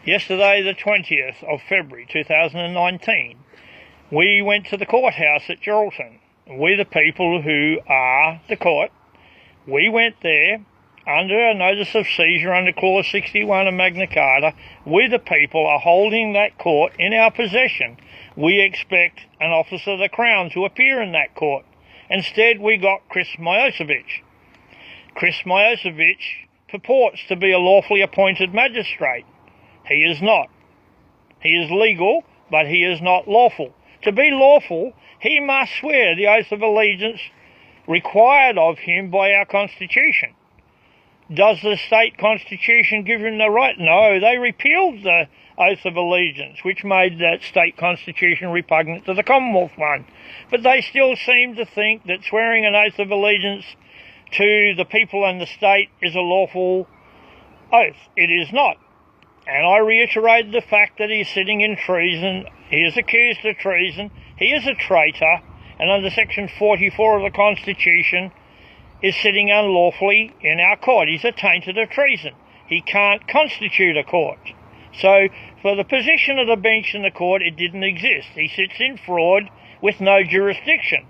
Yesterday, the 20th of February 2019, we went to the courthouse at Geraldton. We, the people who are the court, we went there under a notice of seizure under Clause 61 of Magna Carta. We, the people, are holding that court in our possession. We expect an officer of the Crown to appear in that court. Instead, we got Chris Miosevich. Chris Miosevich purports to be a lawfully appointed magistrate. He is not. He is legal, but he is not lawful. To be lawful, he must swear the oath of allegiance required of him by our Constitution. Does the state constitution give him the right? No, they repealed the oath of allegiance, which made that state constitution repugnant to the Commonwealth one. But they still seem to think that swearing an oath of allegiance to the people and the state is a lawful oath. It is not. And I reiterate the fact that he's sitting in treason. He is accused of treason. He is a traitor. And under Section 44 of the Constitution, is sitting unlawfully in our court. He's attainted of treason. He can't constitute a court. So, for the position of the bench in the court, it didn't exist. He sits in fraud with no jurisdiction.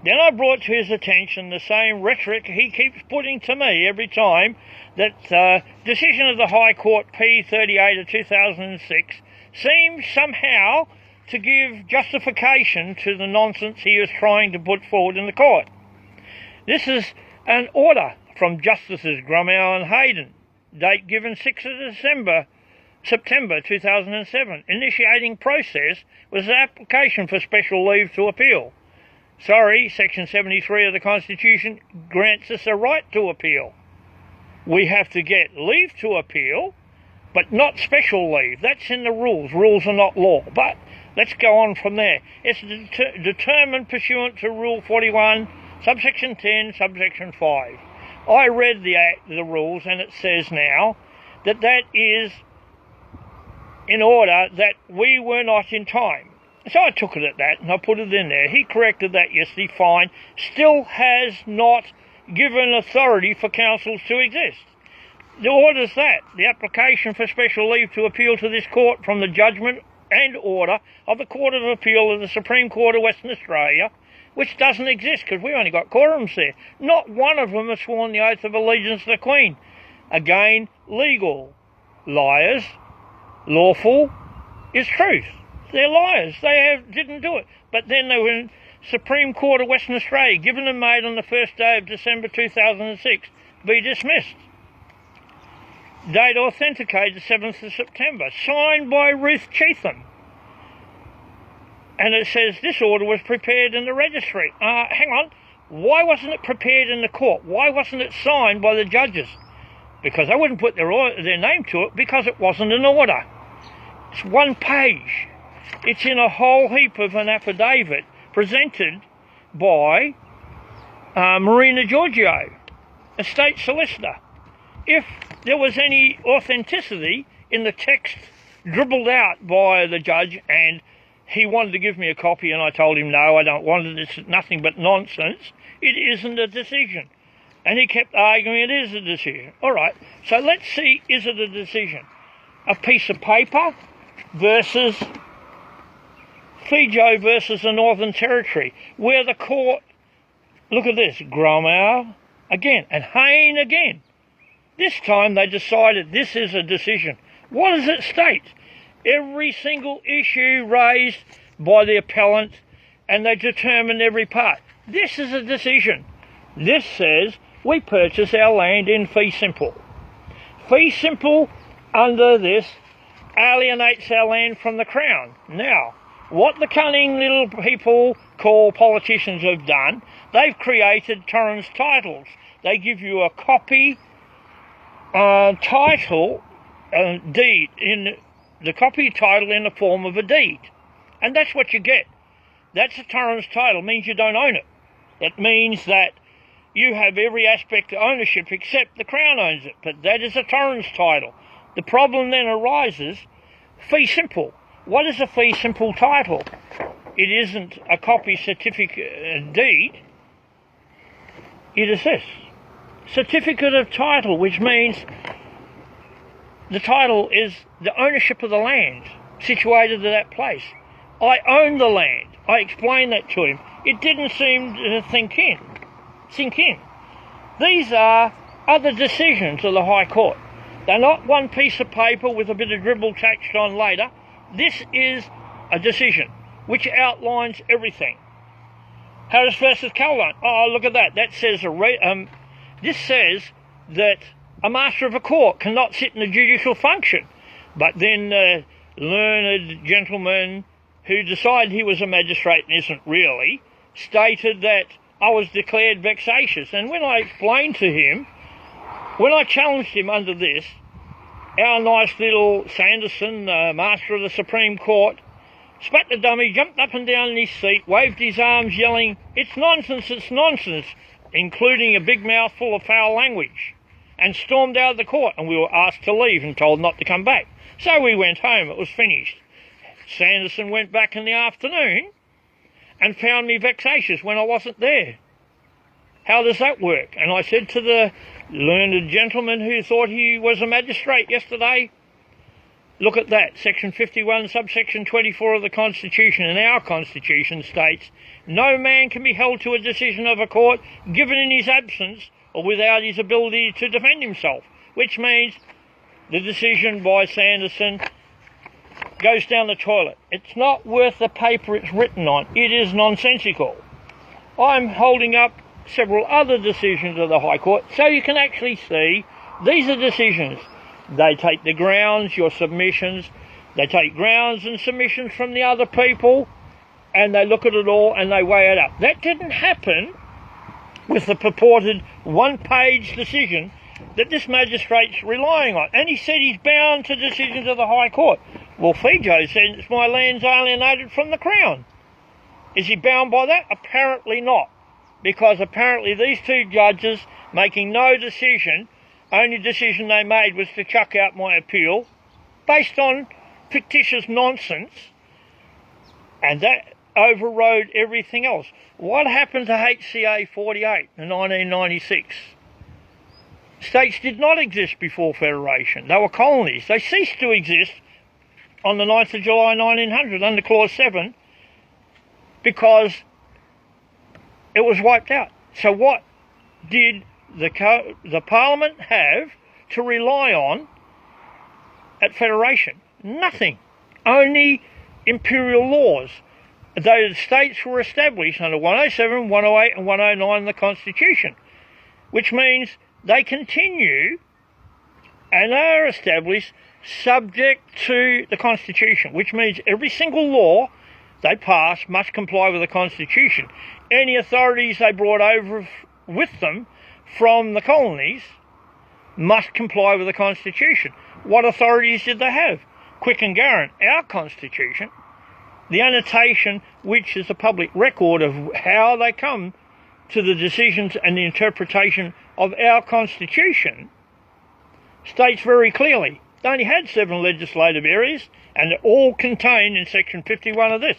Then I brought to his attention the same rhetoric he keeps putting to me every time, that decision of the High Court P38 of 2006 seems somehow to give justification to the nonsense he is trying to put forward in the court. This is an order from Justices Grumau and Hayden, date given 6th of September 2007. Initiating process was an application for special leave to appeal. Sorry, Section 73 of the Constitution grants us a right to appeal. We have to get leave to appeal, but not special leave. That's in the rules. Rules are not law. But let's go on from there. It's determined pursuant to Rule 41, subsection 10, subsection 5. I read the rules, and it says now that that is in order that we were not in time. So I took it at that, and I put it in there. He corrected that yesterday, fine. Still has not given authority for councils to exist. The order's that. The application for special leave to appeal to this court from the judgment and order of the Court of Appeal of the Supreme Court of Western Australia, which doesn't exist because we only got quorums there. Not one of them has sworn the oath of allegiance to the Queen. Again, legal. Liars. Lawful is truth. They're liars. They didn't do it. But then they were in Supreme Court of Western Australia, given and made on the 1st day of December 2006, be dismissed. Date authenticated 7th of September, signed by Ruth Cheetham. And it says this order was prepared in the registry. Hang on. Why wasn't it prepared in the court? Why wasn't it signed by the judges? Because they wouldn't put their name to it because it wasn't an order. It's one page. It's in a whole heap of an affidavit presented by Marina Giorgio, a state solicitor. If there was any authenticity in the text dribbled out by the judge, and he wanted to give me a copy, and I told him, no, I don't want it, it's nothing but nonsense, it isn't a decision. And he kept arguing it is a decision. All right, so let's see, is it a decision? A piece of paper versus Fijo versus the Northern Territory, where the court, look at this, Grumau again, and Hayne again. This time they decided this is a decision. What does it state? Every single issue raised by the appellant, and they determined every part. This is a decision. This says we purchase our land in fee simple. Fee simple under this alienates our land from the Crown. Now, what the cunning little people call politicians have done, they've created Torrens titles. They give you a copy title, deed, in the copy title in the form of a deed. And that's what you get. That's a Torrens title. It means you don't own it. It means that you have every aspect of ownership except the Crown owns it. But that is a Torrens title. The problem then arises, fee simple. What is a fee simple title? It isn't a copy certificate deed. It is this. Certificate of title, which means the title is the ownership of the land situated at that place. I own the land. I explained that to him. It didn't seem to sink in. These are other decisions of the High Court. They're not one piece of paper with a bit of dribble tacked on later. This is a decision which outlines everything. Harris versus Calhoun. Oh, look at that. That says this says that a master of a court cannot sit in a judicial function. But then the learned gentleman who decided he was a magistrate and isn't really, stated that I was declared vexatious. And when I explained to him, when I challenged him under this, our nice little Sanderson, Master of the Supreme Court, spat the dummy, jumped up and down in his seat, waved his arms, yelling, it's nonsense, including a big mouthful of foul language, and stormed out of the court, and we were asked to leave and told not to come back. So we went home. It was finished. Sanderson went back in the afternoon and found me vexatious when I wasn't there. How does that work? And I said to the learned gentleman who thought he was a magistrate yesterday, look at that, section 51, subsection 24 of the Constitution, and our Constitution states, no man can be held to a decision of a court given in his absence or without his ability to defend himself, which means the decision by Sanderson goes down the toilet. It's not worth the paper it's written on. It is nonsensical. I'm holding up several other decisions of the High Court so you can actually see these are decisions. They take the grounds, your submissions, they take grounds and submissions from the other people, and they look at it all and they weigh it up. That didn't happen with the purported one-page decision that this magistrate's relying on. And he said he's bound to decisions of the High Court. Well, Fijo said it's my land's alienated from the Crown. Is he bound by that? Apparently not. Because apparently these two judges making no decision, only decision they made was to chuck out my appeal based on fictitious nonsense, and that overrode everything else. What happened to HCA 48 in 1996? States did not exist before Federation. They were colonies. They ceased to exist on the 9th of July 1900 under Clause 7 because it was wiped out. So what did the Parliament have to rely on at Federation? Nothing. Only imperial laws. Those states were established under 107, 108 and 109 in the Constitution, which means they continue and are established subject to the Constitution, which means every single law they pass must comply with the Constitution. Any authorities they brought over with them from the colonies must comply with the Constitution. What authorities did they have? Quick and Garrant, our Constitution, the annotation, which is a public record of how they come to the decisions and the interpretation of our Constitution, states very clearly they only had 7 legislative areas, and they're all contained in section 51 of this.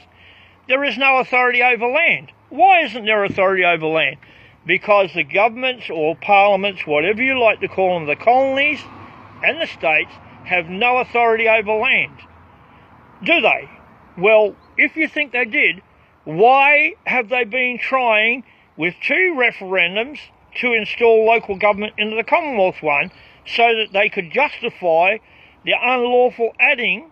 There is no authority over land. Why isn't there authority over land? Because the governments or parliaments, whatever you like to call them, the colonies and the states have no authority over land. Do they? Well, if you think they did, why have they been trying with 2 referendums to install local government into the Commonwealth one so that they could justify the unlawful adding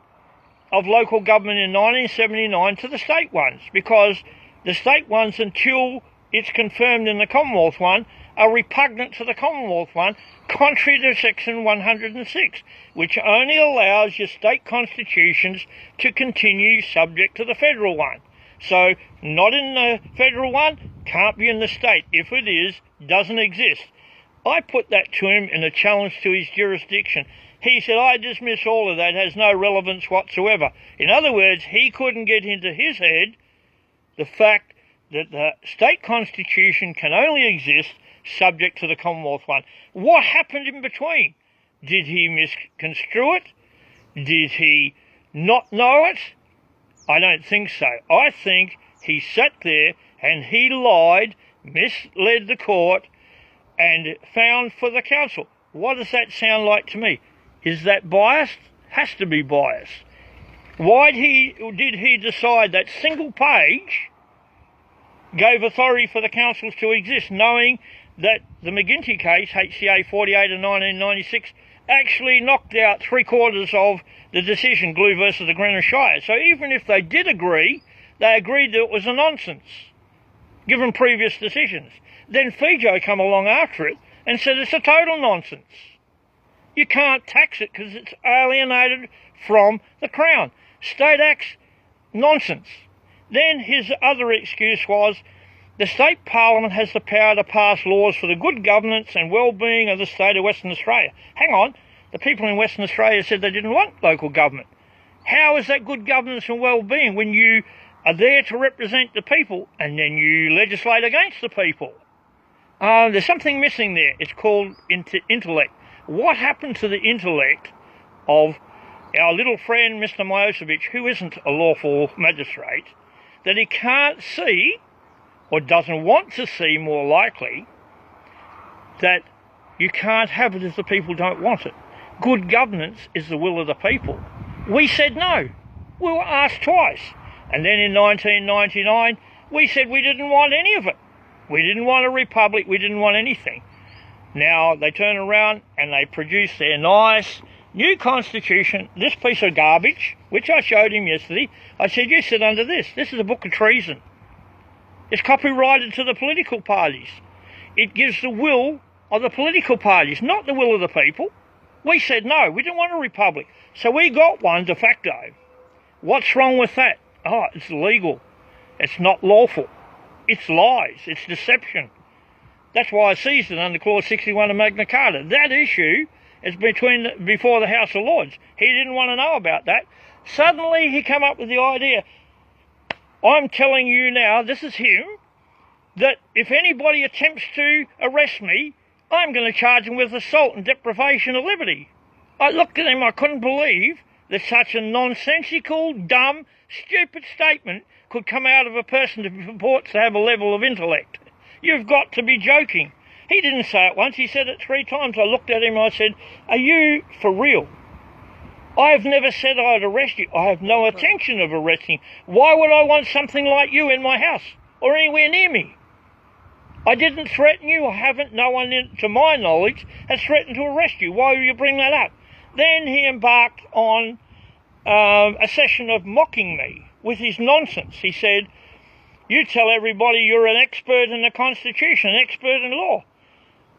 of local government in 1979 to the state ones? Because the state ones, until it's confirmed in the Commonwealth one, are repugnant to the Commonwealth one, contrary to section 106, which only allows your state constitutions to continue subject to the federal one. So, not in the federal one, can't be in the state. If it is, doesn't exist. I put that to him in a challenge to his jurisdiction. He said, I dismiss all of that, has no relevance whatsoever. In other words, he couldn't get into his head the fact that the state constitution can only exist subject to the Commonwealth one. What happened in between? Did he misconstrue it? Did he not know it? I don't think so. I think he sat there and he lied, misled the court, and found for the council. What does that sound like to me? Is that biased? Has to be biased. Why did he decide that single page gave authority for the councils to exist, knowing that the McGuinty case, HCA 48 of 1996, actually knocked out 3/4 of the decision, Glew versus the Greenwich Shire? So even if they did agree, they agreed that it was a nonsense, given previous decisions. Then Fijo come along after it and said it's a total nonsense. You can't tax it because it's alienated from the Crown. State acts, nonsense. Then his other excuse was the state parliament has the power to pass laws for the good governance and well-being of the state of Western Australia. Hang on, the people in Western Australia said they didn't want local government. How is that good governance and well-being when you are there to represent the people and then you legislate against the people? There's something missing there. It's called intellect. What happened to the intellect of our little friend Mr. Milosevic, who isn't a lawful magistrate, that he can't see, or doesn't want to see more likely, that you can't have it if the people don't want it? Good governance is the will of the people. We said no. We were asked twice. And then in 1999, we said we didn't want any of it. We didn't want a republic. We didn't want anything. Now they turn around and they produce their nice new constitution, this piece of garbage, which I showed him yesterday. I said, you sit under this. This is a book of treason. It's copyrighted to the political parties. It gives the will of the political parties, not the will of the people. We said no, we didn't want a republic. So we got one de facto. What's wrong with that? Oh, it's illegal. It's not lawful. It's lies. It's deception. That's why I seized it under Clause 61 of Magna Carta. That issue is before the House of Lords. He didn't want to know about that. Suddenly he came up with the idea, I'm telling you now, this is him, that if anybody attempts to arrest me, I'm going to charge him with assault and deprivation of liberty. I looked at him, I couldn't believe that such a nonsensical, dumb, stupid statement could come out of a person who purports to have a level of intellect. You've got to be joking. He didn't say it once, he said it 3 times. I looked at him and I said, are you for real? I have never said I'd arrest you. I have no intention of arresting. Why would I want something like you in my house or anywhere near me? I didn't threaten you. I haven't. No one, to my knowledge, has threatened to arrest you. Why will you bring that up? Then he embarked on a session of mocking me with his nonsense. He said, you tell everybody you're an expert in the Constitution, an expert in law.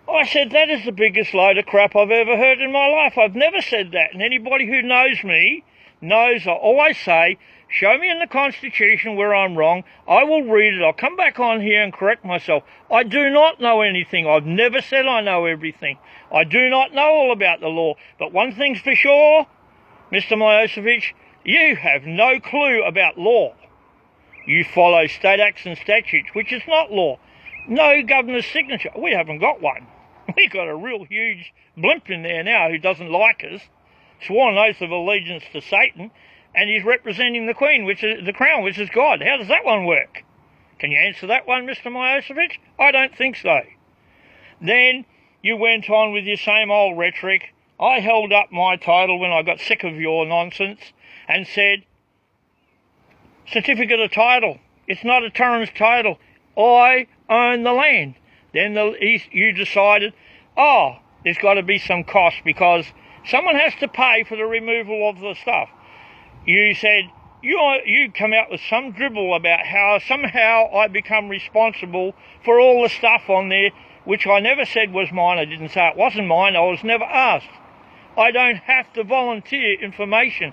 I said, that is the biggest load of crap I've ever heard in my life. I've never said that. And anybody who knows me knows I always say, show me in the Constitution where I'm wrong. I will read it. I'll come back on here and correct myself. I do not know anything. I've never said I know everything. I do not know all about the law. But one thing's for sure, Mr. Milosevic, you have no clue about law. You follow state acts and statutes, which is not law. No governor's signature. We haven't got one. We've got a real huge blimp in there now who doesn't like us, sworn oath of allegiance to Satan, and he's representing the Queen, which is the Crown, which is God. How does that one work? Can you answer that one, Mr. Milosevic? I don't think so. Then you went on with your same old rhetoric. I held up my title when I got sick of your nonsense and said, certificate of title. It's not a Torrens title. I own the land. Then you decided, oh, there's got to be some cost because someone has to pay for the removal of the stuff. You said, you come out with some dribble about how somehow I become responsible for all the stuff on there, which I never said was mine. I didn't say it wasn't mine. I was never asked. I don't have to volunteer information.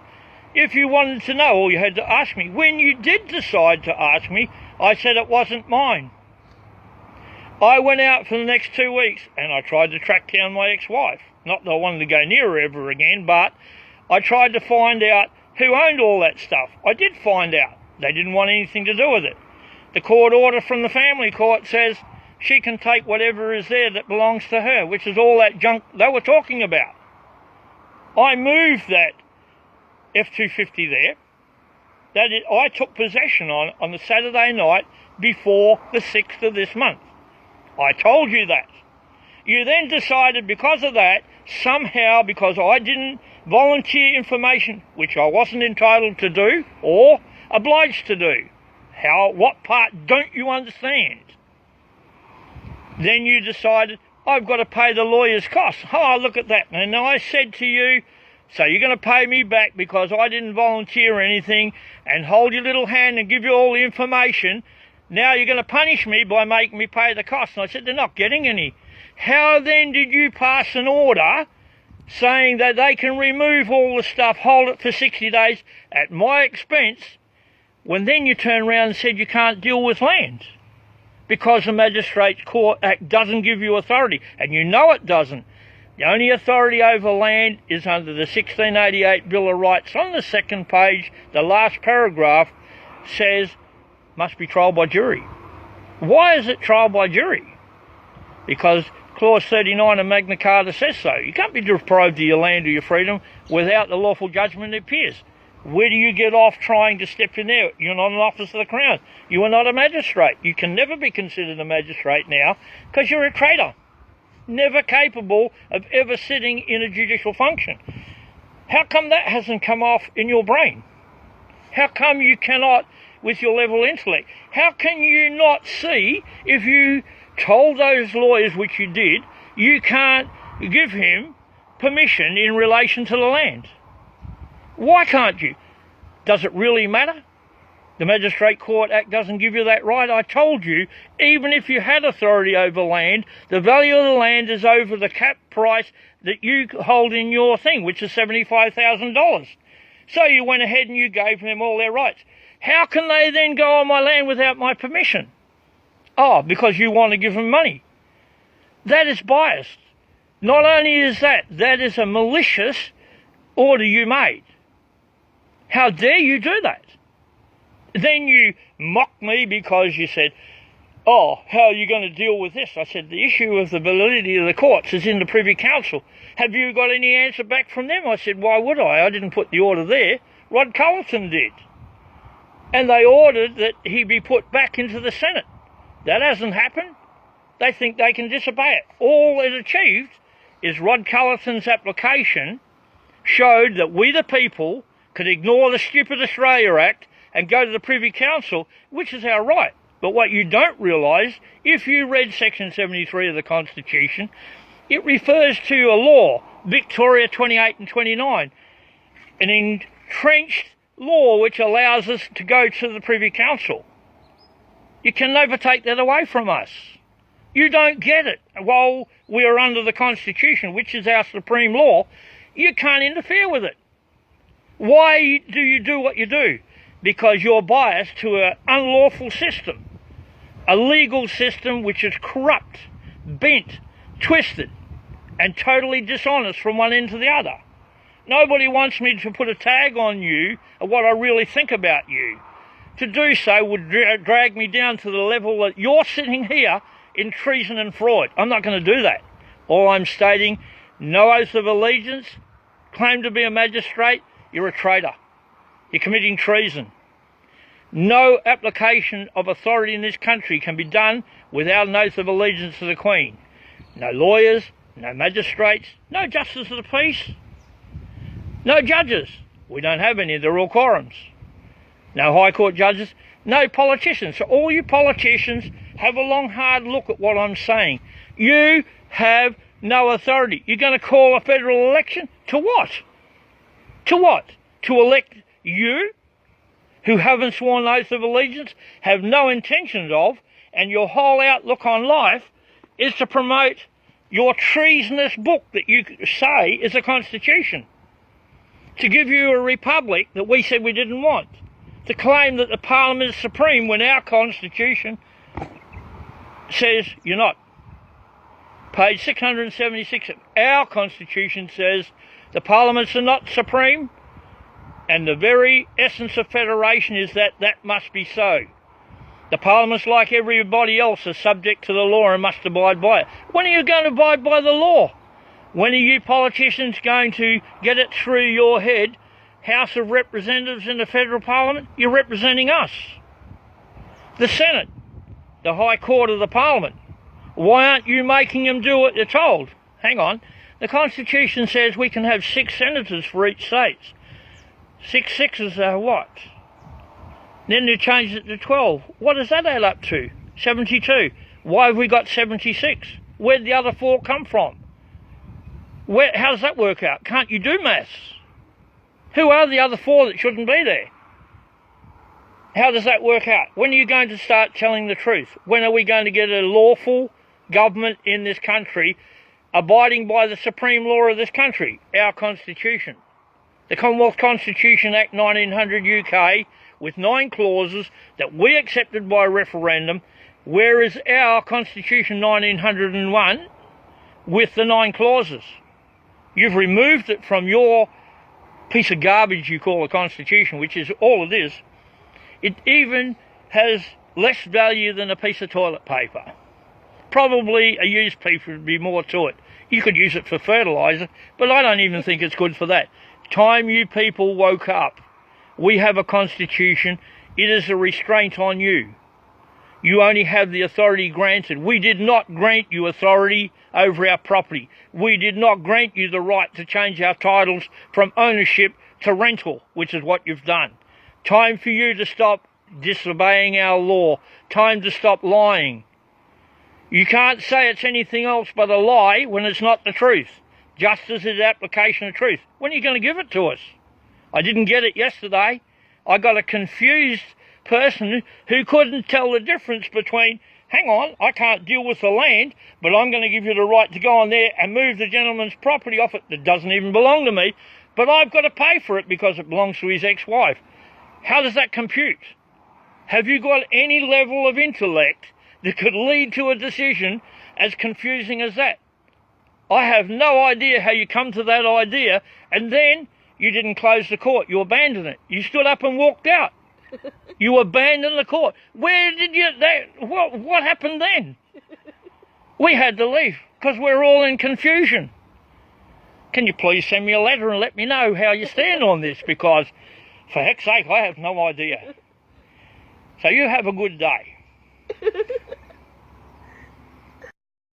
If you wanted to know, all you had to ask me. When you did decide to ask me, I said it wasn't mine. I went out for the next 2 weeks and I tried to track down my ex-wife. Not that I wanted to go near her ever again, but I tried to find out who owned all that stuff. I did find out. They didn't want anything to do with it. The court order from the family court says she can take whatever is there that belongs to her, which is all that junk they were talking about. I moved that F-250 there. I took possession on the Saturday night before the 6th of this month. I told you that. you then decided because of that, somehow because I didn't volunteer information, which I wasn't entitled to do or obliged to do. What part don't you understand? Then you decided, I've got to pay the lawyer's costs. Oh, look at that. And I said to you, so you're going to pay me back because I didn't volunteer anything and hold your little hand and give you all the information. Now you're going to punish me by making me pay the costs. And I said, they're not getting any. How then did you pass an order saying that they can remove all the stuff, hold it for 60 days at my expense, when then you turn around and said you can't deal with land? Because the Magistrates Court Act doesn't give you authority, and you know it doesn't. The only authority over land is under the 1688 Bill of Rights. On the second page, the last paragraph says, must be trial by jury. Why is it trial by jury? Because Clause 39 of Magna Carta says so. You can't be deprived of your land or your freedom without the lawful judgment it appears. Where do you get off trying to step in there? You're not an officer of the Crown. You are not a magistrate. You can never be considered a magistrate now because you're a traitor. Never capable of ever sitting in a judicial function. How come that hasn't come off in your brain? How come you cannot, with your level of intellect, how can you not see if you told those lawyers, which you did, you can't give him permission in relation to the land? Why can't you? Does it really matter? The Magistrate Court Act doesn't give you that right. I told you, even if you had authority over land, the value of the land is over the cap price that you hold in your thing, which is $75,000. So you went ahead and you gave them all their rights. How can they then go on my land without my permission? Oh, because you want to give them money. That is biased. Not only is that is a malicious order you made. How dare you do that? Then you mocked me because you said, oh, how are you going to deal with this? I said, the issue of the validity of the courts is in the Privy Council. Have you got any answer back from them? I said, why would I? I didn't put the order there. Rod Cullerton did. And they ordered that he be put back into the Senate. That hasn't happened. They think they can disobey it. All it achieved is Rod Cullerton's application showed that we the people could ignore the stupid Australia Act and go to the Privy Council, which is our right. But what you don't realise, if you read Section 73 of the Constitution, it refers to a law, Victoria 28 and 29, an entrenched law which allows us to go to the Privy Council. You can never take that away from us. You don't get it. While we are under the Constitution, which is our supreme law, you can't interfere with it. Why do you do what you do? Because you're biased to an unlawful system, a legal system which is corrupt, bent, twisted, and totally dishonest from one end to the other. Nobody wants me to put a tag on you of what I really think about you. To do so would drag me down to the level that you're sitting here in treason and fraud. I'm not going to do that. All I'm stating, no oath of allegiance, claim to be a magistrate, you're a traitor. You're committing treason. No application of authority in this country can be done without an oath of allegiance to the Queen. No lawyers, no magistrates, no justice of the peace, no judges. We don't have any, they're all quorums. No High Court judges, no politicians. So all you politicians have a long, hard look at what I'm saying. You have no authority. You're going to call a federal election? To what? To what? To elect you, who haven't sworn an oath of allegiance, have no intentions of, and your whole outlook on life is to promote your treasonous book that you say is a constitution. To give you a republic that we said we didn't want. To claim that the Parliament is supreme when our Constitution says you're not. Page 676 of our Constitution says the Parliaments are not supreme, and the very essence of federation is that that must be so. The Parliaments, like everybody else, are subject to the law and must abide by it. When are you going to abide by the law? When are you politicians going to get it through your head? House of Representatives in the Federal Parliament, you're representing us. The Senate, the High Court of the Parliament, Why aren't you making them do what they're told? Hang on. The Constitution says we can have 6 senators for each state. 6 sixes are what? Then they changed it to 12. What does that add up to? 72. Why have we got 76? Where'd the other 4 come from? How does that work out? Can't you do maths? Who are the other 4 that shouldn't be there? How does that work out? When are you going to start telling the truth? When are we going to get a lawful government in this country abiding by the supreme law of this country, our Constitution? The Commonwealth Constitution Act 1900 UK, with 9 clauses that we accepted by referendum, whereas our Constitution 1901 with the 9 clauses. You've removed it from your piece of garbage you call a Constitution, which is all it is. It even has less value than a piece of toilet paper. Probably a used piece would be more to it. You could use it for fertiliser, but I don't even think it's good for that. Time you people woke up. We have a Constitution. It is a restraint on you. You only have the authority granted. We did not grant you authority over our property. We did not grant you the right to change our titles from ownership to rental, which is what you've done. Time for you to stop disobeying our law. Time to stop lying. You can't say it's anything else but a lie when it's not the truth. Justice is application of truth. When are you going to give it to us? I didn't get it yesterday. I got a confused person who couldn't tell the difference between, hang on, I can't deal with the land, but I'm going to give you the right to go on there and move the gentleman's property off it that doesn't even belong to me, but I've got to pay for it because it belongs to his ex-wife. How does that compute? Have you got any level of intellect that could lead to a decision as confusing as that? I have no idea how you come to that idea, and then you didn't close the court. You abandoned it. You stood up and walked out. You abandoned the court. Where did you... What happened then? We had to leave because we're all in confusion. Can you please send me a letter and let me know how you stand on this? Because, for heck's sake, I have no idea. So you have a good day.